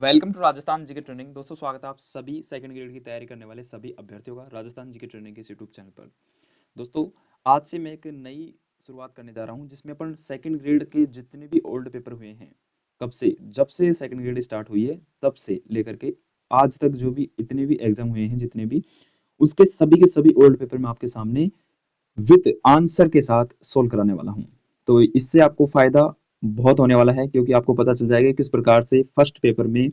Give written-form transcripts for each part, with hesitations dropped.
Welcome to Rajasthan GK training. दोस्तों स्वागत है आप सभी सेकंड ग्रेड की तैयारी करने वाले सभी अभ्यर्थियों का राजस्थान जीके ट्रेनिंग के यूट्यूब चैनल पर। दोस्तों आज से मैं एक नई शुरुआत करने जा रहा हूं जिसमें अपन सेकंड ग्रेड के जितने भी ओल्ड पेपर हुए हैं, कब से जब से सेकंड ग्रेड स्टार्ट हुई है तब से लेकर के आज तक जो भी इतने भी एग्जाम हुए हैं, जितने भी उसके सभी के सभी ओल्ड पेपर मैं आपके सामने विद आंसर के साथ सोल्व कराने वाला हूं। तो इससे आपको फायदा बहुत होने वाला है, क्योंकि आपको पता चल जाएगा किस प्रकार से फर्स्ट पेपर में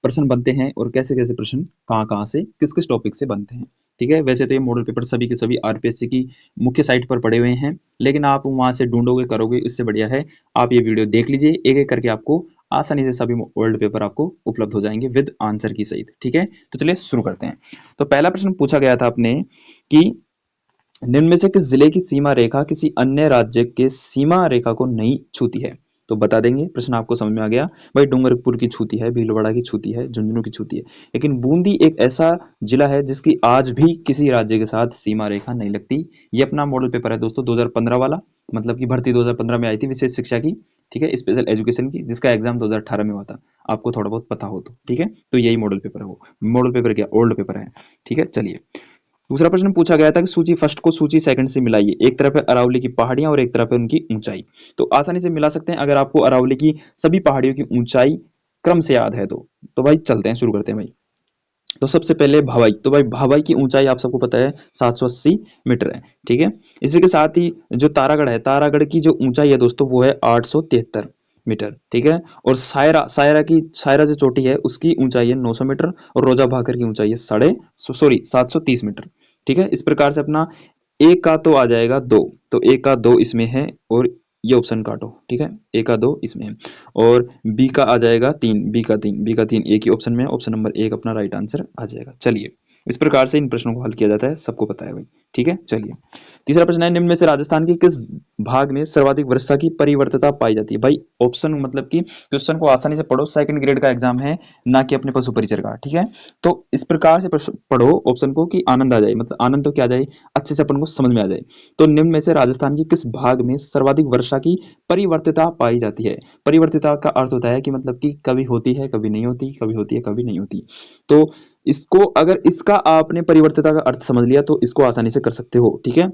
प्रश्न बनते हैं और कैसे-कैसे प्रश्न कहाँ-कहाँ से किस-किस टॉपिक से बनते हैं। ठीक है? वैसे तो ये मॉडल पेपर सभी के सभी आरपीएससी की मुख्य साइट पर पड़े हुए हैं, लेकिन आप वहाँ से ढूँढोगे, करोगे, इससे बढ़िया है आप ये वीडियो देख लीजिए। एक-एक करके आपको आसानी से सभी ओल्ड पेपर आपको उपलब्ध हो जाएँगे विद आंसर की सहित। ठीक है? तो चलिए शुरू करते हैं। तो पहला प्रश्न पूछा गया था आपने कि निम्न में से किस जिले की सीमा रेखा किसी अन्य राज्य के सीमा रेखा को नहीं छूती है? तो बता देंगे। प्रश्न आपको समझ में आ गया। भाई डूंगरपुर की छूती है, भीलवाड़ा की छूती है, झुंझुनू की छूती है, लेकिन बूंदी एक ऐसा जिला है जिसकी आज भी किसी राज्य के साथ सीमा रेखा नहीं लगती। ये अपना मॉडल पेपर है दोस्तों 2015 वाला, मतलब कि भर्ती 2015 में आई थी विशेष शिक्षा की। ठीक है, स्पेशल एजुकेशन की, जिसका एग्जाम 2018 में हुआ था। आपको थोड़ा बहुत पता हो तो ठीक है। तो यही मॉडल पेपर है, वो मॉडल पेपर क्या ओल्ड पेपर है। ठीक है, चलिए दूसरा प्रश्न पूछा गया था कि सूची फर्स्ट को सूची सेकंड से मिलाइए। एक तरफ है अरावली की पहाड़ियां और एक तरफ है उनकी ऊंचाई। तो आसानी से मिला सकते हैं अगर आपको अरावली की सभी पहाड़ियों की ऊंचाई क्रम से याद है तो भाई चलते हैं, शुरू करते हैं भाई। तो सबसे पहले भावाई, तो भाई भावाई की ऊंचाई आप सबको पता है 780 मीटर है। ठीक है, इसी के साथ ही जो तारागढ़ है, तारागढ़ की जो ऊंचाई है दोस्तों वो है 873 मीटर। ठीक है, और सायरा जो चोटी है उसकी ऊंचाई है 900 मीटर और रोजा भाकर की ऊंचाई है 730 मीटर। ठीक है, इस प्रकार से अपना एक का तो आ जाएगा दो, तो एक का दो इसमें है और ये ऑप्शन काटो। ठीक है, एक का दो इसमें है और बी का आ जाएगा तीन, बी का तीन एक ही ऑप्शन में है। ऑप्शन नंबर एक अपना राइट आंसर आ जाएगा। चलिए इस प्रकार से इन प्रश्नों को हल किया जाता है, सबको पता है भाई। ठीक है, चलिए तीसरा प्रश्न है, निम्न में से राजस्थान के किस भाग में सर्वाधिक वर्षा की परिवर्तिता पाई जाती है? भाई ऑप्शन मतलब कि क्वेश्चन को आसानी से पढ़ो, सेकंड ग्रेड का एग्जाम है, ना कि अपने पशु परिचर का। ठीक है, तो इस प्रकार से पढ़ो ऑप्शन को कि आनंद आ जाए, मतलब आनंद तो क्या आ जाए, अच्छे से अपन को समझ में आ जाए। तो निम्न में से राजस्थान की किस भाग में सर्वाधिक वर्षा की परिवर्तिता पाई जाती है? परिवर्तिता का अर्थ होता है कि मतलब कि कभी होती है कभी नहीं होती, कभी होती है कभी नहीं होती। तो इसको अगर इसका आपने परिवर्तिता का अर्थ समझ लिया तो इसको आसानी से कर सकते हो। ठीक है,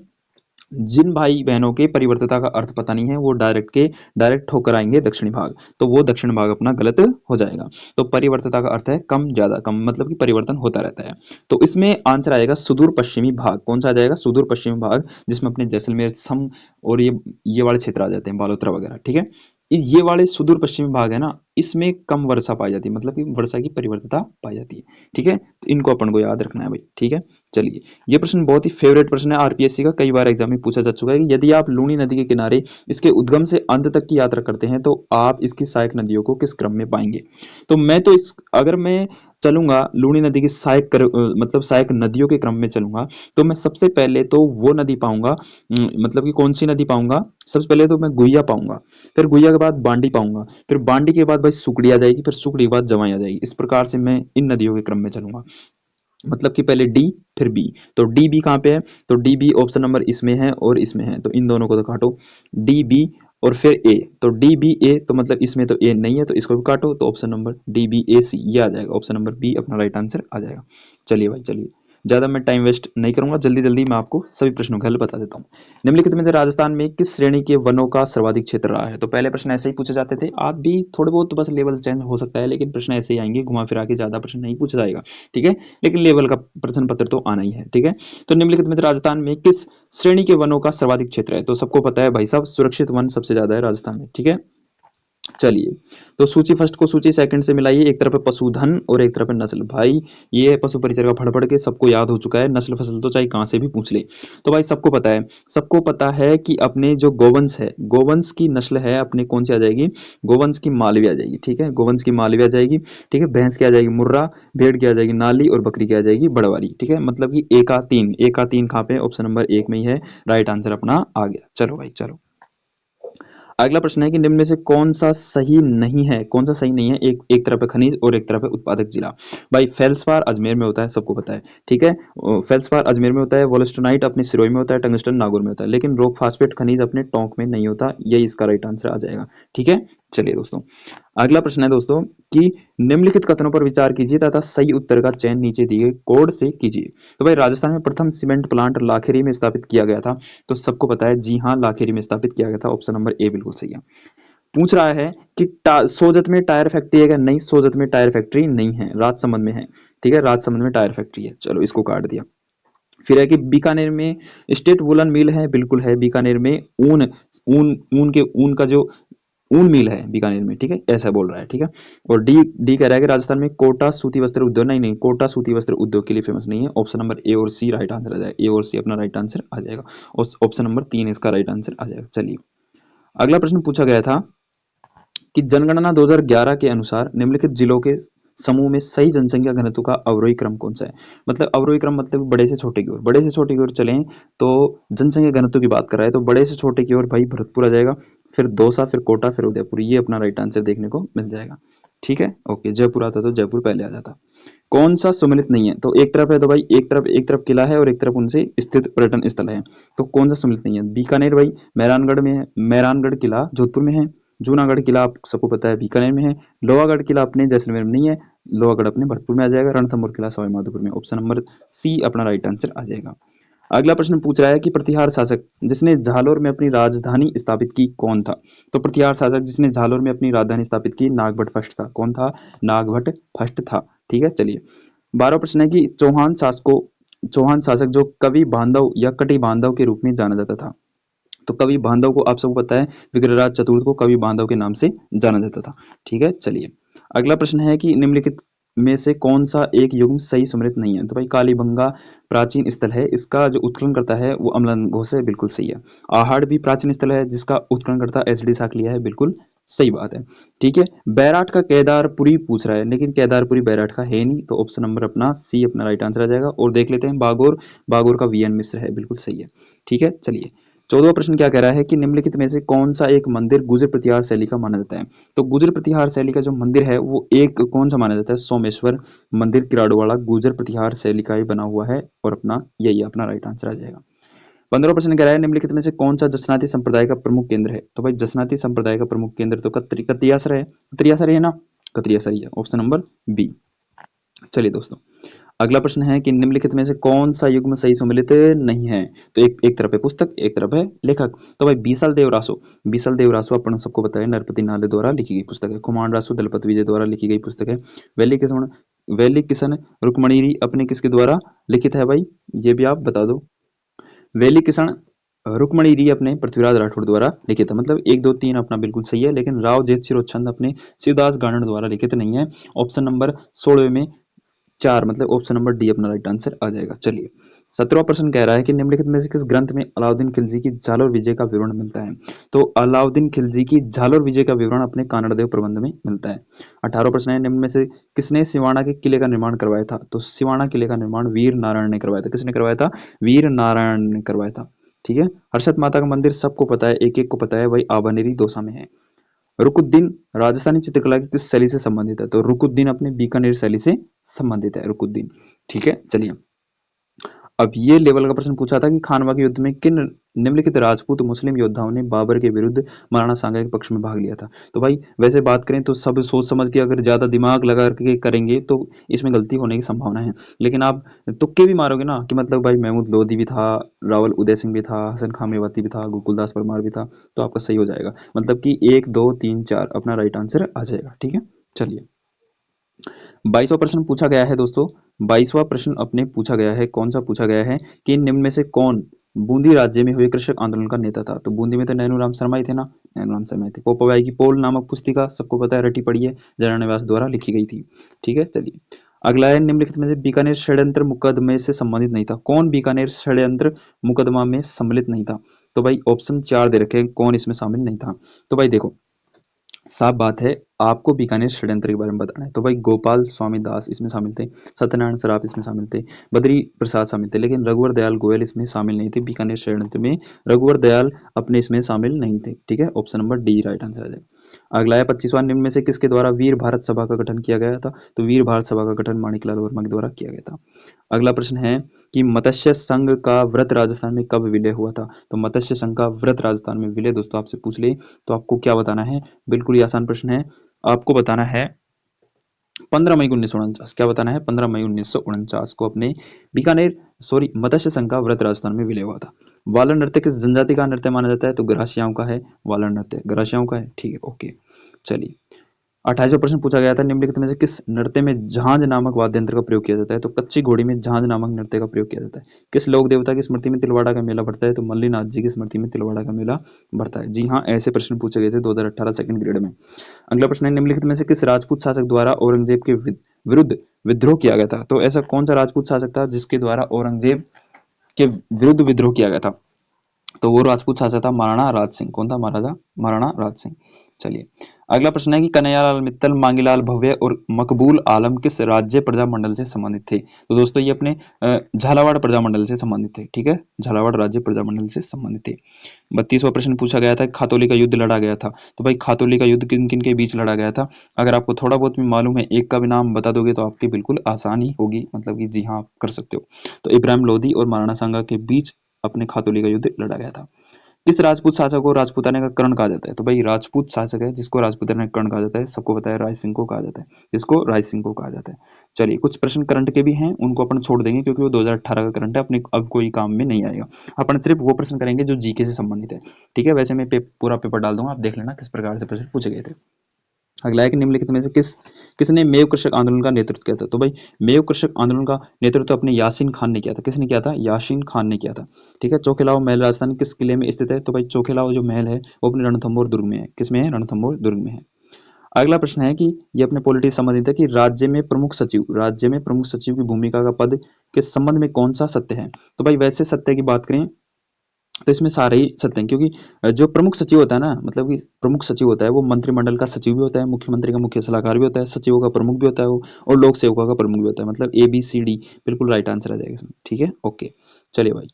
जिन भाई बहनों के परिवर्तिता का अर्थ पता नहीं है वो डायरेक्ट होकर आएंगे दक्षिणी भाग, तो वो दक्षिण भाग अपना गलत हो जाएगा। तो परिवर्तिता का अर्थ है कम ज्यादा, कम मतलब कि परिवर्तन होता रहता है। तो इसमें आंसर आएगा सुदूर पश्चिमी भाग। कौन सा आ जाएगा? सुदूर पश्चिमी भाग, जिसमें अपने जैसलमेर सम और ये वाले क्षेत्र आ जाते हैं, बालोतरा वगैरह। ठीक है, ये वाले सुदूर पश्चिमी भाग है ना, इसमें कम वर्षा पाई जाती है, मतलब कि वर्षा की परिवर्तिता पाई जाती है। ठीक है, तो इनको अपन को याद रखना है भाई। ठीक है, चलिए ये प्रश्न बहुत ही फेवरेट प्रश्न है आरपीएससी का, कई बार एग्जाम में पूछा जा चुका है कि यदि आप लूनी नदी के किनारे इसके उद्गम से अंत तक की यात्रा करते हैं तो आप इसकी सहायक नदियों को किस क्रम में पाएंगे? तो मैं तो इस अगर मैं चलूंगा लूनी नदी की मतलब सहायक नदियों के क्रम में चलूंगा, तो मैं सबसे पहले तो वो नदी पाऊंगा, मतलब कि कौन सी नदी पाऊंगा? सबसे पहले तो मैं गुइया पाऊंगा, फिर गुइया के बाद बांडी पाऊंगा, फिर बांडी के बाद भाई सुकड़ी आ जाएगी, फिर सुकड़ी के बाद जवाई आ जाएगी। इस प्रकार से मैं इन नदियों के क्रम में चलूंगा, मतलब कि पहले डी फिर बी। तो डी बी कहाँ पे है? तो डी बी ऑप्शन नंबर इसमें है और इसमें है, तो इन दोनों को तो काटो, डी बी और फिर ए। तो डी बी ए, तो मतलब इसमें तो ए नहीं है तो इसको भी काटो, तो ऑप्शन नंबर डी बी ए सी ये आ जाएगा। ऑप्शन नंबर बी अपना राइट आंसर आ जाएगा। चलिए भाई चलिए, ज्यादा मैं टाइम वेस्ट नहीं करूंगा, जल्दी जल्दी मैं आपको सभी प्रश्नों का हल बता देता हूँ। निम्नलिखित में से राजस्थान में किस श्रेणी के वनों का सर्वाधिक क्षेत्र रहा है? तो पहले प्रश्न ऐसे ही पूछे जाते थे, आज भी थोड़े बहुत तो बस लेवल चेंज हो सकता है, लेकिन प्रश्न ऐसे ही आएंगे, घुमा फिरा के ज्यादा प्रश्न नहीं पूछा जाएगा। ठीक है, लेकिन लेवल का प्रश्न पत्र तो आना ही है। ठीक है, तो निम्नलिखित में से राजस्थान में किस श्रेणी के वनों का सर्वाधिक क्षेत्र है? तो सबको पता है भाई साहब, सुरक्षित वन सबसे ज्यादा है राजस्थान में। ठीक है, चलिए तो सूची फर्स्ट को सूची सेकंड से मिलाइए। एक तरफ है पशुधन और एक तरफ है नस्ल। भाई ये पशु परिचय का पढ़ के सबको याद हो चुका है, नस्ल फसल तो चाहे कहां से भी पूछ ले। तो भाई सबको पता है कि अपने जो गोवंश है, गोवंश की नस्ल है अपने कौन सी आ जाएगी? गोवंश की मालवी आ जाएगी। ठीक है, गोवंश की मालवी आ जाएगी। ठीक है, भैंस की आ जाएगी मुर्रा, भेड़ की आ जाएगी नाली और बकरी की आ जाएगी बड़वारी। ठीक है, मतलब कि एक का तीन कहाँ पे? ऑप्शन नंबर एक में ही है, राइट आंसर अपना आ गया। चलो भाई चलो, अगला प्रश्न है कि निम्न में से कौन सा सही नहीं है? कौन सा सही नहीं है? एक तरफ है खनिज और एक तरफ है उत्पादक जिला। भाई फेल्सपार अजमेर में होता है, सबको पता है। ठीक है, फेल्सपार अजमेर में होता है, वोलेस्टोनाइट अपने सिरोही में होता है, टंगस्टन नागौर में होता है, लेकिन रॉक फास्फेट खनिज अपने टोंक में नहीं होता। यही इसका राइट आंसर आ जाएगा। ठीक है, चलिए दोस्तों, अगला प्रश्न है दोस्तों कि निम्नलिखित कथनों पर विचार कीजिए तथा सही उत्तर का चयन नीचे दिए गए कोड से कीजिए। तो भाई राजस्थान में प्रथम सीमेंट प्लांट लाखेरी में स्थापित किया गया था। तो सबको पता है, जी हाँ, लाखेरी में स्थापित किया गया था। ऑप्शन नंबर ए बिल्कुल सही है। पूछ रहा है कि सोजत में टायर फैक्ट्री है क्या? नहीं, सोजत में टायर फैक्ट्री नहीं है, राजसमंद में है। ठीक है, राजसमंद में टायर फैक्ट्री है। चलो, इसको काट दिया। फिर है कि बीकानेर में स्टेट वुलन मिल है, बिल्कुल है। बीकानेर में ऊन ऊन ऊन का जो ऊन मिल है बीकानेर में, ठीक है, ऐसा बोल रहा है। ठीक है, और डी डी कह रहा है कि राजस्थान में कोटा सूती वस्त्र उद्योग, नहीं नहीं, कोटा सूती वस्त्र उद्योग के लिए फेमस नहीं है। ऑप्शन नंबर ए और सी राइट आंसर आ जाएगा। ए और सी अपना राइट आंसर आ जाएगा, और ऑप्शन नंबर 3 इसका राइट आंसर आ जाएगा। चलिए, अगला प्रश्न पूछा गया था कि जनगणना 2011 के अनुसार निम्नलिखित जिलों के समूह में सही जनसंख्या घनत्व का अवरोही क्रम कौन सा है? मतलब अवरोही क्रम मतलब बड़े से छोटे की ओर, बड़े से छोटे की ओर चलें तो जनसंख्या घनत्व की बात कर रहा है, तो बड़े से छोटे की ओर भाई भरतपुर आ जाएगा, फिर दौसा, फिर कोटा, फिर उदयपुर। ये अपना राइट आंसर देखने को मिल जाएगा। ठीक है, ओके। जयपुर आता तो जयपुर पहले आ जाता। कौन सा सुमेलित नहीं है? तो एक तरफ है, तो भाई एक तरफ किला है और एक तरफ उनसे स्थित पर्यटन स्थल है। तो कौन सा सुमेलित नहीं है? बीकानेर भाई मेहरानगढ़ में है, मेहरानगढ़ किला जोधपुर में है। जूनागढ़ किला आप सबको पता है बीकानेर में है। लोहागढ़ किला अपने जैसलमेर में नहीं है, लोहागढ़ अपने भरतपुर में आ जाएगा। रणथंभौर किला सवाईमाधोपुर में। ऑप्शन नंबर सी अपना राइट आंसर आ जाएगा। अगला प्रश्न पूछ रहा है कि प्रतिहार शासक जिसने झालोर में अपनी राजधानी स्थापित की कौन था? तो प्रतिहार शासक जिसने झालोर में अपनी राजधानी स्थापित की नागभट्ट फर्स्ट था। कौन था? नागभट्ट फर्स्ट था। ठीक है, चलिए, 12वां प्रश्न है कि चौहान शासक जो कवि बांधव या कटि बांधव के रूप में जाना जाता था। तो कवि बांधव को आप सबको पता है, विग्रहराज चतुर्थ को कवि बांधव के नाम से जाना जाता था। ठीक है, चलिए, अगला प्रश्न है कि निम्नलिखित में से कौन सा एक युग्म सही सुमेलित नहीं है? तो भाई कालीबंगा प्राचीन स्थल है, इसका जो उत्खनन करता है वो अम्लान घोष है, बिल्कुल सही है। आहड़ भी प्राचीन स्थल है, जिसका उत्खनन करता एचडी साकलिया है, बिल्कुल सही बात है। ठीक है, बैराट का केदारपुरी पूछ रहा है, लेकिन केदारपुरी बैराट का है नहीं, तो ऑप्शन नंबर अपना सी अपना राइट आंसर आ जाएगा। और देख लेते हैं बागोर, बागोर का वीएन मिश्र है, बिल्कुल सही है। ठीक है, चलिए, 14वां प्रश्न क्या कह रहा है कि निम्नलिखित में से कौन सा एक मंदिर गुर्जर प्रतिहार शैली का माना जाता है? तो गुर्जर प्रतिहार शैली का जो मंदिर है वो एक कौन सा माना जाता है? सोमेश्वर मंदिर किराड़ूवाड़ा गुर्जर प्रतिहार शैली का ही बना हुआ है, और अपना यही अपना राइट आंसर आ जाएगा। 15वां प्रश्न कह रहा है निम्नलिखित में से कौन सा जसनाती संप्रदाय का प्रमुख केंद्र है? तो भाई जसनाती संप्रदाय का प्रमुख केंद्र तो कत्रियासर है, कत्रियासर है ना, कत्रियासर ही है। Option number B. चलिए दोस्तों, अगला प्रश्न है कि निम्नलिखित में से कौन सा युग्म सही सुमेलित नहीं है? तो एक तरफ है पुस्तक, एक तरफ है लेखक। तो भाई बीसल देव रासो अपन सबको पता है नरपति नाले द्वारा लिखी गई पुस्तक है। कुमार रासो दलपत विजय द्वारा लिखी गई पुस्तक है। वैली किशन रुक्मणीरी अपने किसके द्वारा लिखित है भाई? ये भी आप बता दो। वैली किशन रुक्मणीरी अपने पृथ्वीराज राठौड़ द्वारा लिखित है। मतलब 1 2 3 अपना बिल्कुल सही है, लेकिन राव जेठ सिरोच्छंद अपने शिवदास गानड़ द्वारा लिखित नहीं है। ऑप्शन नंबर 16 में 4 मतलब ऑप्शन नंबर डी अपना राइट आंसर आ जाएगा। चलिए, 17वां प्रश्न कह रहा है कि निम्नलिखित में से किस ग्रंथ में अलाउद्दीन खिलजी की झालोर विजय का विवरण मिलता है? तो अलाउद्दीन खिलजी की झालोर विजय का विवरण अपने कानड़देव प्रबंध में मिलता है। 18वां प्रश्न है निम्न में से किसने सिवाना के किले का निर्माण करवाया था? तो सिवाना किले का निर्माण वीर नारायण ने करवाया था। किसने करवाया था? वीर नारायण ने करवाया था। ठीक है, हर्षद माता का मंदिर सबको पता है, एक एक को पता है भाई, आबानेरी दौसा में है। रुकुद्दीन राजस्थानी चित्रकला की किस शैली से संबंधित है? तो रुकुद्दीन अपने बीकानेर शैली से संबंधित है रुकुद्दीन। ठीक है, चलिए, अब ये लेवल का प्रश्न पूछा था कि खानवा के युद्ध में किन निम्नलिखित राजपूत मुस्लिम योद्धाओं ने बाबर के विरुद्ध महाराणा सांगा के पक्ष में भाग लिया था? तो भाई वैसे बात करें तो सब सोच समझ के अगर ज्यादा दिमाग लगा के करेंगे तो इसमें गलती होने की संभावना है, लेकिन आप तुक्के भी मारोगे ना कि मतलब भाई महमूद लोधी भी था, रावल उदय सिंह भी था, हसन खां मेवाती भी था, गोकुलदास परमार भी था, तो आपका सही हो जाएगा। मतलब कि 1 2 3 4 अपना राइट आंसर आ जाएगा। ठीक है, चलिए, 22वां प्रश्न पूछा गया है दोस्तों। 22वां प्रश्न अपने पूछा गया है, कौन सा पूछा गया है कि निम्न में से कौन बूंदी राज्य में हुए कृषक आंदोलन का नेता था? तो बूंदी में तो नैनूराम शर्मा ही थे ना, नैनूराम शर्मा ही थे। पोपाबाई की पोल नामक पुस्तिका सबको पता है, रटी पड़ी है, जराना व्यास द्वारा लिखी गई थी। ठीक है, चलिए, अगला है निम्नलिखित में से बीकानेर षड्यंत्र मुकदमे से संबंधित नहीं था। कौन बीकानेर षड्यंत्र मुकदमा में सम्मिलित नहीं था? तो भाई ऑप्शन 4 दे रखे हैं, कौन इसमें शामिल नहीं था? तो भाई देखो, साफ बात है, आपको बीकानेर षड्यंत्र के बारे में बताना है। तो भाई गोपाल स्वामी दास इसमें शामिल थे, सत्यनारायण सराफ इसमें शामिल थे, बद्री प्रसाद शामिल थे, लेकिन रघुवर दयाल गोयल इसमें शामिल नहीं थे। बीकानेर षड्यंत्र में रघुवर दयाल अपने इसमें शामिल नहीं थे। ठीक है, option number D right answer आ जाएगा। अगला है 25वां, निम्न में से किसके द्वारा वीर भारत सभा का गठन किया गया था? तो वीर भारत सभा का गठन माणिकलाल वर्मा के द्वारा किया गया था। अगला प्रश्न है कि मत्स्य संघ का व्रत राजस्थान में कब विलय हुआ था? तो मत्स्य संघ का व्रत राजस्थान में विलय दोस्तों आपसे पूछ ले तो आपको क्या बताना है? बिल्कुल ही आसान प्रश्न है। आपको बताना है 15 मई 1949। क्या बताना है? 15 मई 1949 को अपने बीकानेर मत्स्य संघ का व्रत राजस्थान में विलय हुआ था। वालन नृत्य किस जनजाति का नृत्य माना जाता है? तो ग्रासियाओं का है वालन नृत्य, ग्रासियाओं का है। ठीक है, ओके। चलिए, 28वां प्रश्न पूछा गया था, निम्नलिखित में से किस नृत्य में झांझ नामक वाद्य यंत्र का प्रयोग किया जाता है? तो कच्ची घोड़ी में झांझ नामक नृत्य का प्रयोग किया जाता है। किस लोक देवता की स्मृति में तिलवाड़ा का मेला बढ़ता है? तो मल्लीनाथ जी की स्मृति में तिलवाड़ा का मेला बढ़ता है। जी हाँ, ऐसे प्रश्न पूछे गए थे 2018 सेकंड ग्रेड में। अगला प्रश्न है, निम्नलिखित में से किस राजपूत शासक द्वारा औरंगजेब के विरुद्ध विद्रोह किया गया था? तो ऐसा कौन सा राजपूत शासक था जिसके द्वारा औरंगजेब के विरुद्ध विद्रोह किया गया था? तो वो राजपूत शासक था महाराणा राज सिंह। कौन था? महाराजा महाराणा राज सिंह। चलिए, अगला प्रश्न है कि कन्हैयालाल मित्तल, मांगीलाल भव्य और मकबूल आलम किस राज्य प्रजामंडल से संबंधित थे? तो दोस्तों ये अपने झालावाड़ प्रजामंडल से संबंधित थे। ठीक है, झालावाड़ राज्य प्रजामंडल से संबंधित थे। 32वां प्रश्न पूछा गया था, खातौली का युद्ध लड़ा गया था। तो भाई खातौली का युद्ध किन किन के बीच लड़ा गया था? अगर आपको थोड़ा बहुत भी मालूम है, एक का भी नाम बता दोगे तो आपकी बिल्कुल आसानी होगी, मतलब कि जी हाँ आप कर सकते हो। तो इब्राहिम लोधी और महाराणा सांगा के बीच अपने खातौली का युद्ध लड़ा गया था। किस राजपूत शासक को राजपूताने का कर्ण कहा जाता है? तो भाई राजपूत शासक है जिसको राजपूताने का कर्ण कहा जाता है, सबको पता है, राय सिंह को कहा जाता है, जिसको राय सिंह को कहा जाता है। चलिए, कुछ प्रश्न करंट के भी हैं, उनको अपन छोड़ देंगे क्योंकि वो 2018 का करंट है, अपने अब कोई काम में नहीं आएगा। अपन सिर्फ वो प्रश्न करेंगे जो जीके से संबंधित है। ठीक है, वैसे मैं पूरा पेपर डाल दूंगा, आप देख लेना किस प्रकार से प्रश्न पूछे गए थे। अगला है कि निम्नलिखित में से किसने मेव कृषक आंदोलन का नेतृत्व किया था? तो भाई मेव कृषक आंदोलन का नेतृत्व अपने यासीन खान ने किया था। किसने किया था? यासीन खान ने किया था। ठीक है, चोखेलाओ महल राजस्थान किस किले में स्थित है? तो भाई चोखेलाओ जो महल है वो अपने रणथंभौर दुर्ग में है। किसमें है? रणथंभौर दुर्ग में है। अगला प्रश्न है कि ये अपने पॉलिटी से संबंधित है कि राज्य में प्रमुख सचिव की भूमिका का पद के संबंध में कौन सा सत्य है? तो भाई वैसे सत्य की बात करें तो इसमें सारे ही सत्य हैं, क्योंकि जो प्रमुख सचिव होता है ना, मतलब कि प्रमुख सचिव होता है वो मंत्रिमंडल का सचिव भी होता है, मुख्यमंत्री का मुख्य सलाहकार भी होता है, सचिवों का प्रमुख भी होता है वो, और लोक सेवकों का प्रमुख भी होता है। मतलब ABCD बिल्कुल राइट आंसर आ जाएगा इसमें। ठीक है, ओके। चलिए भाई,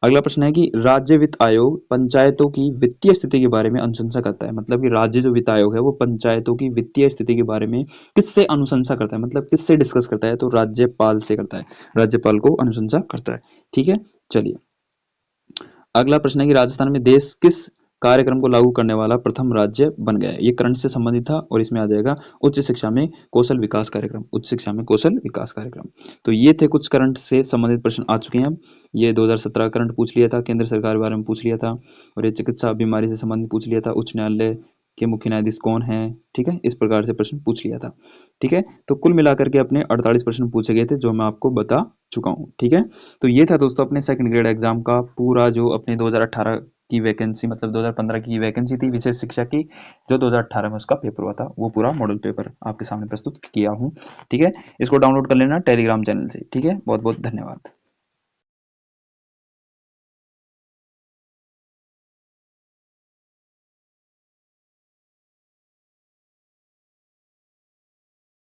अगला प्रश्न है कि राज्य वित्त आयोग पंचायतों की वित्तीय स्थिति के बारे में अनुशंसा करता है। मतलब कि राज्य जो वित्त आयोग है वो पंचायतों की वित्तीय स्थिति के बारे में किससे अनुशंसा करता है? मतलब किससे डिस्कस करता है? तो राज्यपाल से करता है, राज्यपाल को अनुशंसा करता है। ठीक है, चलिए, अगला प्रश्न है कि राजस्थान में देश किस कार्यक्रम को लागू करने वाला प्रथम राज्य बन गया है? ये करंट से संबंधित था और इसमें आ जाएगा उच्च शिक्षा में कौशल विकास कार्यक्रम। उच्च शिक्षा में कौशल विकास कार्यक्रम। तो ये थे कुछ करंट से संबंधित प्रश्न आ चुके हैं। अब ये 2017 करंट पूछ लिया था, केंद्र सरकार के बारे में पूछ लिया था, और ये चिकित्सा बीमारी से संबंधित पूछ लिया था, उच्च न्यायालय के मुख्य न्यायाधीश कौन है। ठीक है, इस प्रकार से प्रश्न पूछ लिया था। ठीक है, तो कुल मिलाकर के अपने 48 प्रश्न पूछे गए थे जो मैं आपको बता चुका हूँ। ठीक है, तो ये था दोस्तों अपने सेकंड ग्रेड एग्जाम का पूरा जो अपने 2018 की वैकेंसी, मतलब 2015 की वैकेंसी थी विशेष शिक्षा की, जो 2018 में उसका पेपर हुआ था, वो पूरा मॉडल पेपर आपके सामने प्रस्तुत किया हूँ। ठीक है, इसको डाउनलोड कर लेना टेलीग्राम चैनल से। ठीक है, बहुत बहुत धन्यवाद।